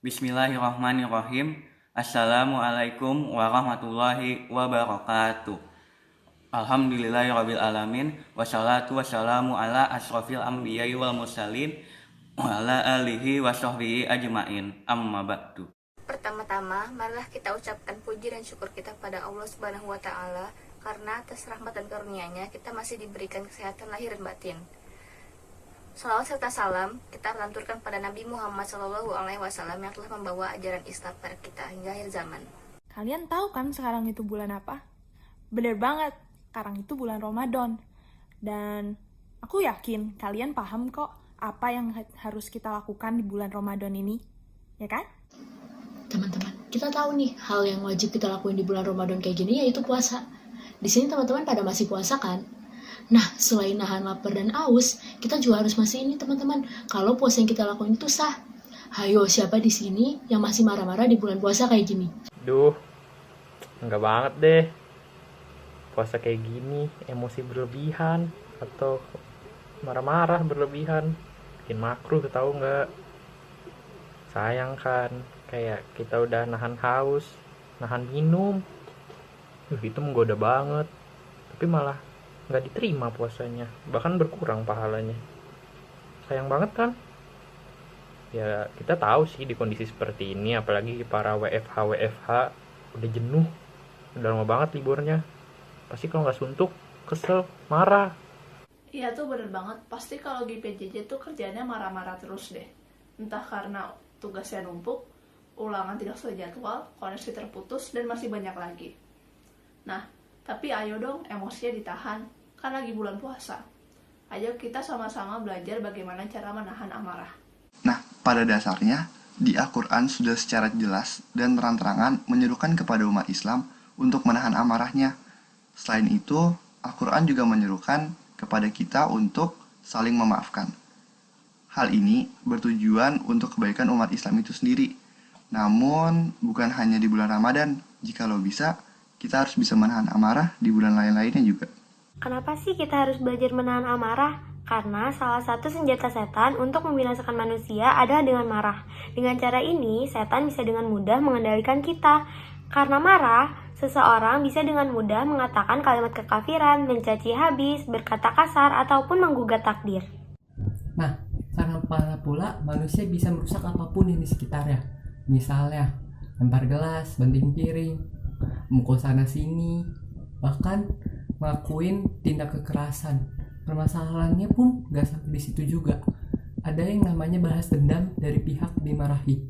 Bismillahirrahmanirrahim. Assalamualaikum warahmatullahi wabarakatuh. Alhamdulillahirabbil alamin wassalatu wassalamu ala asrofil anbiya'i wal mursalin wa ala alihi washabbihi ajmain. Amma ba'du. Pertama-tama, marilah kita ucapkan puji dan syukur kita pada Allah Subhanahu wa taala karena atas rahmat dan karunia-Nya kita masih diberikan kesehatan lahir dan batin. Salawat serta salam kita lanturkan pada Nabi Muhammad SAW yang telah membawa ajaran Islam pada kita hingga akhir zaman. Kalian tahu kan sekarang itu bulan apa? Bener banget, sekarang itu bulan Ramadan. Dan aku yakin kalian paham kok apa yang harus kita lakukan di bulan Ramadan ini. Ya kan? Teman-teman, kita tahu nih hal yang wajib kita lakuin di bulan Ramadan kayak gini yaitu puasa. Di sini teman-teman pada masih puasa kan? Nah, selain nahan lapar dan aus, kita juga harus masih ini teman-teman. Kalau puasa yang kita lakuin itu sah. Hayo, siapa di sini yang masih marah-marah di bulan puasa kayak gini? Duh, enggak banget deh. Puasa kayak gini, emosi berlebihan atau marah-marah berlebihan. Bikin makruh, tahu nggak? Sayang kan, kayak kita udah nahan haus, nahan minum. Itu menggoda banget. Tapi malah nggak diterima puasanya, bahkan berkurang pahalanya. Sayang banget kan? Ya kita tahu sih di kondisi seperti ini, apalagi para WFH udah jenuh, udah lama banget liburnya. Pasti kalau nggak suntuk, kesel, marah. Iya tuh bener banget, pasti kalau di PJJ tuh kerjanya marah-marah terus deh. Entah karena tugasnya numpuk, ulangan tidak sesuai jadwal, koneksi terputus, dan masih banyak lagi. Nah, tapi ayo dong emosinya ditahan, kan lagi bulan puasa. Ayo kita sama-sama belajar bagaimana cara menahan amarah. Nah, pada dasarnya, di Al-Quran sudah secara jelas dan terang-terangan menyerukan kepada umat Islam untuk menahan amarahnya. Selain itu, Al-Quran juga menyerukan kepada kita untuk saling memaafkan. Hal ini bertujuan untuk kebaikan umat Islam itu sendiri. Namun, bukan hanya di bulan Ramadan, jikalau bisa, kita harus bisa menahan amarah di bulan lain-lainnya juga. Kenapa sih kita harus belajar menahan amarah? Karena salah satu senjata setan untuk membinasakan manusia adalah dengan marah. Dengan cara ini, setan bisa dengan mudah mengendalikan kita. Karena marah, seseorang bisa dengan mudah mengatakan kalimat kekafiran, mencaci habis, berkata kasar, ataupun menggugat takdir. Nah, karena pula manusia bisa merusak apapun yang di sekitarnya. Misalnya, lempar gelas, banting piring, mukul sana sini, bahkan ngelakuin tindak kekerasan. Permasalahannya pun gak sampai di situ juga. Ada yang namanya balas dendam dari pihak dimarahi.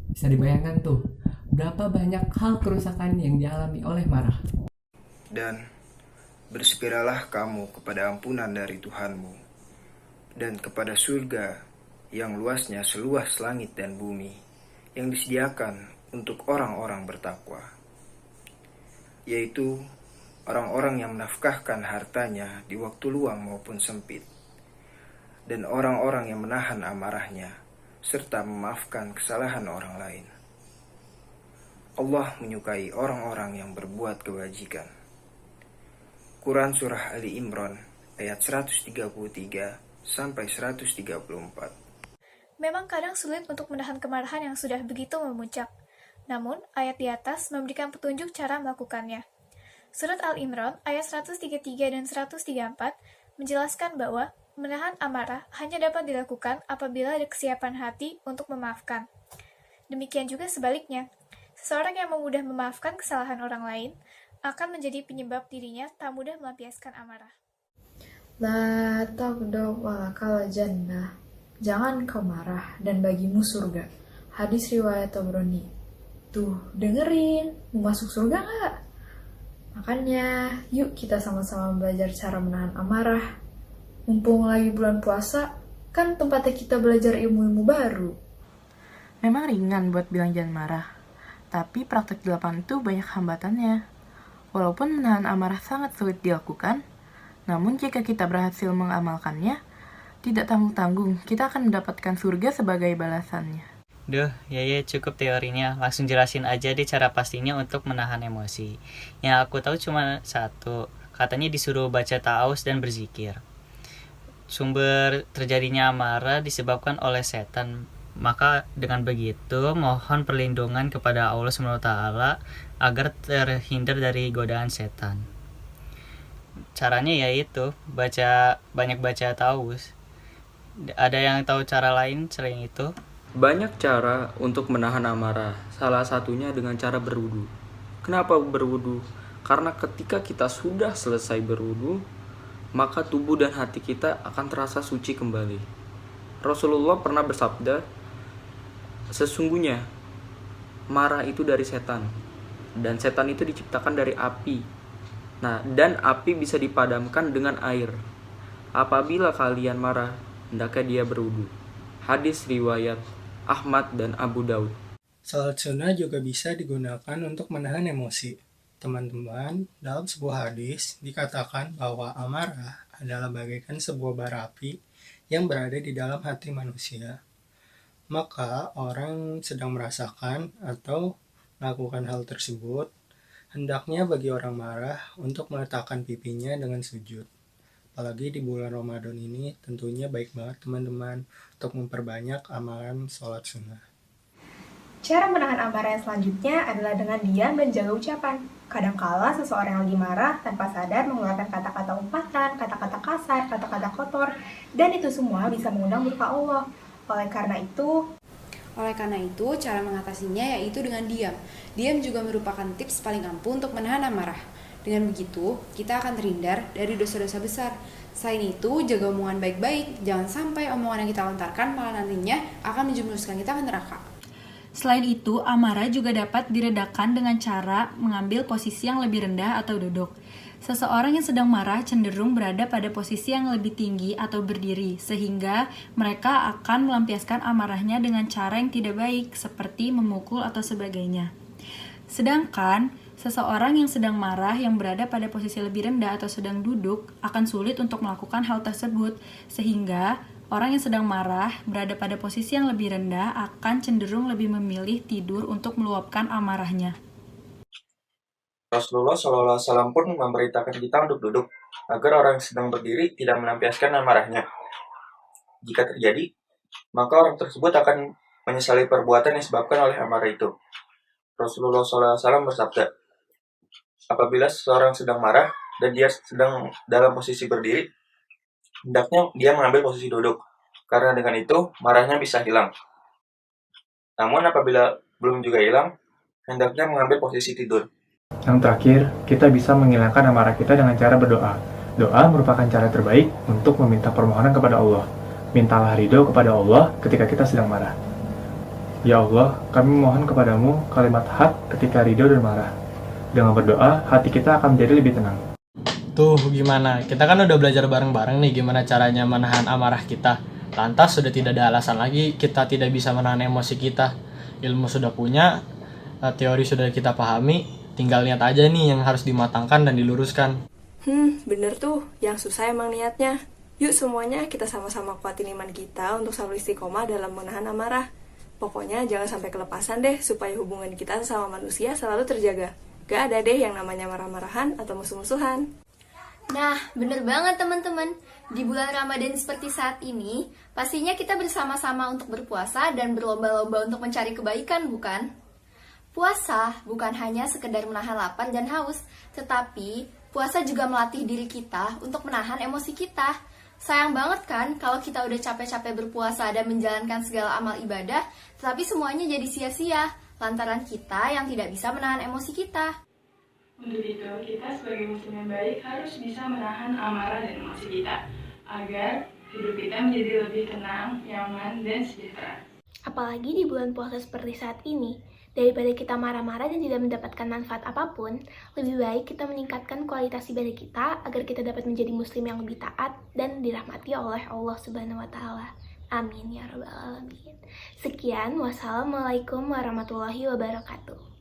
Bisa dibayangkan tuh, berapa banyak hal kerusakan yang dialami oleh marah. Dan bersepiralah kamu kepada ampunan dari Tuhanmu dan kepada surga yang luasnya seluas langit dan bumi, yang disediakan untuk orang-orang bertakwa, yaitu orang-orang yang menafkahkan hartanya di waktu luang maupun sempit, dan orang-orang yang menahan amarahnya, serta memaafkan kesalahan orang lain. Allah menyukai orang-orang yang berbuat kebajikan. Quran Surah Ali Imran ayat 133 sampai 134. Memang kadang sulit untuk menahan kemarahan yang sudah begitu memuncak. Namun, ayat di atas memberikan petunjuk cara melakukannya. Surat Al-Imran ayat 133 dan 134 menjelaskan bahwa menahan amarah hanya dapat dilakukan apabila ada kesiapan hati untuk memaafkan. Demikian juga sebaliknya, seseorang yang mudah memaafkan kesalahan orang lain akan menjadi penyebab dirinya tak mudah melampiaskan amarah. La taghdab walakal jannah. Jangan kau marah dan bagimu surga. Hadis riwayat Tabrani. Tuh, dengerin, mau masuk surga nggak? Makanya, yuk kita sama-sama belajar cara menahan amarah. Mumpung lagi bulan puasa, kan tempatnya kita belajar ilmu-ilmu baru. Memang ringan buat bilang jangan marah, tapi praktek di lapangan itu banyak hambatannya. Walaupun menahan amarah sangat sulit dilakukan, namun jika kita berhasil mengamalkannya, tidak tanggung-tanggung, kita akan mendapatkan surga sebagai balasannya. Duh, ya cukup teorinya. Langsung jelasin aja deh cara pastinya untuk menahan emosi. Yang aku tahu cuma satu, katanya disuruh baca ta'awuz dan berzikir. Sumber terjadinya amarah disebabkan oleh setan Maka dengan begitu mohon perlindungan kepada Allah SWT agar terhindar dari godaan setan. Caranya yaitu banyak baca taus. Ada yang tahu cara lain selain itu? Banyak cara untuk menahan amarah, salah satunya dengan cara berwudu. Kenapa berwudu? Karena ketika kita sudah selesai berwudu, maka tubuh dan hati kita akan terasa suci kembali. Rasulullah pernah bersabda, sesungguhnya marah itu dari setan, dan setan itu diciptakan dari api. Nah, dan api bisa dipadamkan dengan air. Apabila kalian marah, hendaknya dia berwudu. Hadis riwayat Ahmad dan Abu Daud. Salat sunnah juga bisa digunakan untuk menahan emosi. Teman-teman, dalam sebuah hadis dikatakan bahwa amarah adalah bagaikan sebuah bara api yang berada di dalam hati manusia. Maka orang sedang merasakan atau melakukan hal tersebut, hendaknya bagi orang marah untuk meletakkan pipinya dengan sujud. Apalagi di bulan Ramadan ini tentunya baik banget teman-teman untuk memperbanyak amalan sholat sunnah. Cara menahan amarah yang selanjutnya adalah dengan diam dan jaga ucapan. Kadangkala seseorang yang lagi marah tanpa sadar mengeluarkan kata-kata umpatan, kata-kata kasar, kata-kata kotor, dan itu semua bisa mengundang murka Allah. Oleh karena itu, cara mengatasinya yaitu dengan diam. Diam juga merupakan tips paling ampuh untuk menahan amarah. Dengan begitu, kita akan terhindar dari dosa-dosa besar. Selain itu, jaga omongan baik-baik. Jangan sampai omongan yang kita lontarkan malah nantinya akan menjerumuskan kita ke neraka. Selain itu, amarah juga dapat diredakan dengan cara mengambil posisi yang lebih rendah atau duduk. Seseorang yang sedang marah cenderung berada pada posisi yang lebih tinggi atau berdiri, sehingga mereka akan melampiaskan amarahnya dengan cara yang tidak baik, seperti memukul atau sebagainya. Sedangkan, seseorang yang sedang marah yang berada pada posisi lebih rendah atau sedang duduk akan sulit untuk melakukan hal tersebut, sehingga orang yang sedang marah berada pada posisi yang lebih rendah akan cenderung lebih memilih tidur untuk meluapkan amarahnya. Rasulullah SAW pun memberitakan kita untuk duduk, agar orang yang sedang berdiri tidak melampiaskan amarahnya. Jika terjadi, maka orang tersebut akan menyesali perbuatan yang disebabkan oleh amarah itu. Rasulullah SAW bersabda, apabila seseorang sedang marah dan dia sedang dalam posisi berdiri, hendaknya dia mengambil posisi duduk, karena dengan itu marahnya bisa hilang. Namun apabila belum juga hilang, hendaknya mengambil posisi tidur. Yang terakhir, kita bisa menghilangkan amarah kita dengan cara berdoa. Doa merupakan cara terbaik untuk meminta permohonan kepada Allah. Mintalah ridho kepada Allah ketika kita sedang marah. Ya Allah, kami mohon kepadamu kalimat hak ketika ridho dan marah. Dengan berdoa, hati kita akan menjadi lebih tenang. Tuh gimana, kita kan udah belajar bareng-bareng nih gimana caranya menahan amarah kita. Lantas sudah tidak ada alasan lagi kita tidak bisa menahan emosi kita. Ilmu sudah punya, teori sudah kita pahami, tinggal niat aja nih yang harus dimatangkan dan diluruskan. Bener tuh, yang susah emang niatnya. Yuk semuanya kita sama-sama kuatin iman kita untuk selalu istiqomah dalam menahan amarah. Pokoknya jangan sampai kelepasan deh supaya hubungan kita sama manusia selalu terjaga. Gak ada deh yang namanya marah-marahan atau musuh-musuhan. Nah, bener banget teman-teman. Di bulan Ramadan seperti saat ini, pastinya kita bersama-sama untuk berpuasa dan berlomba-lomba untuk mencari kebaikan, bukan? Puasa bukan hanya sekedar menahan lapar dan haus, tetapi puasa juga melatih diri kita untuk menahan emosi kita. Sayang banget kan kalau kita udah capek-capek berpuasa dan menjalankan segala amal ibadah, tetapi semuanya jadi sia-sia lantaran kita yang tidak bisa menahan emosi kita. Untuk itu, kita sebagai muslim yang baik harus bisa menahan amarah dan emosi kita, agar hidup kita menjadi lebih tenang, nyaman, dan sejahtera. Apalagi di bulan puasa seperti saat ini, daripada kita marah-marah dan tidak mendapatkan manfaat apapun, lebih baik kita meningkatkan kualitas ibadah kita agar kita dapat menjadi muslim yang lebih taat dan dirahmati oleh Allah Subhanahu wa Ta'ala. Amin ya Rabbal Alamin. Sekian, wassalamualaikum warahmatullahi wabarakatuh.